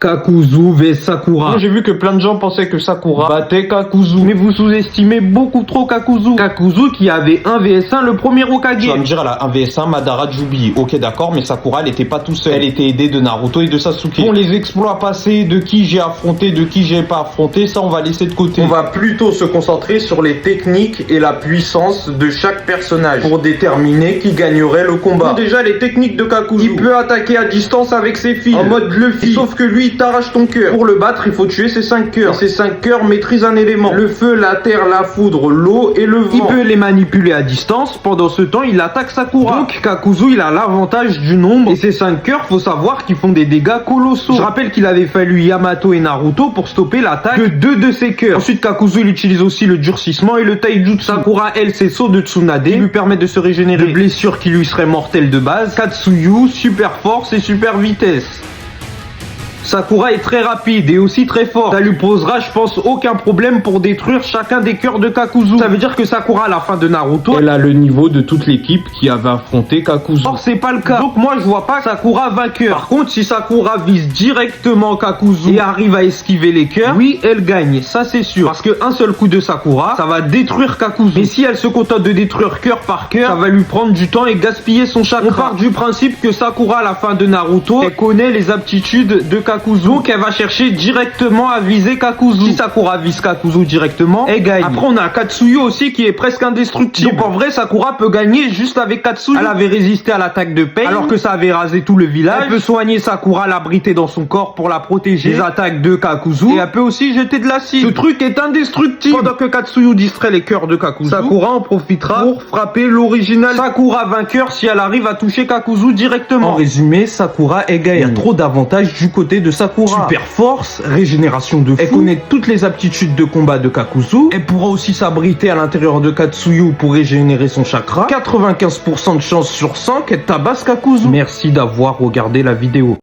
Kakuzu vs Sakura. Moi, j'ai vu que plein de gens pensaient que Sakura battait Kakuzu. Mais vous sous-estimez beaucoup trop Kakuzu. Kakuzu qui avait 1 vs 1 le premier Hokage. Tu vas me dire, elle a 1 vs 1 Madara Jubi. Ok, d'accord, mais Sakura, elle était pas tout seule. Elle était aidée de Naruto et de Sasuke. Bon, les exploits passés, de qui j'ai affronté, de qui j'ai pas affronté, ça, on va laisser de côté. On va plutôt se concentrer sur les techniques et la puissance de chaque personnage pour déterminer qui gagnerait le combat. Bon, déjà, les techniques de Kakuzu. Il peut attaquer à distance avec ses fils en mode Luffy. Sauf que lui, il t'arrache ton cœur. Pour le battre, il faut tuer ses 5 cœurs. Et ces 5 cœurs maîtrisent un élément. Le feu, la terre, la foudre, l'eau et le vent. Il peut les manipuler à distance. Pendant ce temps, il attaque Sakura. Donc Kakuzu, il a l'avantage du nombre. Et ces 5 cœurs, faut savoir qu'ils font des dégâts colossaux. Je rappelle qu'il avait fallu Yamato et Naruto pour stopper l'attaque de 2 de ses cœurs. Ensuite, Kakuzu, il utilise aussi le durcissement et le taijutsu. Sakura, elle, c'est saut de Tsunade qui lui permet de se régénérer de blessures qui lui seraient mortelles de base. Katsuyu, super force et super vitesse. Sakura est très rapide et aussi très fort. Ça lui posera, je pense, aucun problème pour détruire chacun des cœurs de Kakuzu. Ça veut dire que Sakura, à la fin de Naruto, elle a le niveau de toute l'équipe qui avait affronté Kakuzu. Or, c'est pas le cas. Donc, moi, je vois pas Sakura vainqueur. Par contre, si Sakura vise directement Kakuzu et arrive à esquiver les cœurs, oui, elle gagne. Ça, c'est sûr. Parce qu'un seul coup de Sakura, ça va détruire Kakuzu. Mais si elle se contente de détruire cœur par cœur, ça va lui prendre du temps et gaspiller son chakra. On part du principe que Sakura, à la fin de Naruto, elle connaît les aptitudes de Kakuzu. Donc elle va chercher directement à viser Kakuzu. Si Sakura vise Kakuzu directement, elle gagne. Après on a Katsuyu aussi qui est presque indestructible. Donc en vrai Sakura peut gagner juste avec Katsuyu. Elle avait résisté à l'attaque de Pain alors que ça avait rasé tout le village. Elle peut soigner Sakura, l'abriter dans son corps pour la protéger des attaques de Kakuzu. Et elle peut aussi jeter de l'acide. Ce truc est indestructible. Pendant que Katsuyu distrait les cœurs de Kakuzu, Sakura en profitera pour frapper l'original. Sakura vainqueur si elle arrive à toucher Kakuzu directement. En résumé, Sakura est gagne. Il y a trop d'avantages du côté de Sakura. Super force, régénération de fou. Elle connaît toutes les aptitudes de combat de Kakuzu. Elle pourra aussi s'abriter à l'intérieur de Katsuyu pour régénérer son chakra. 95% de chance sur 100 qu'elle tabasse Kakuzu. Merci d'avoir regardé la vidéo.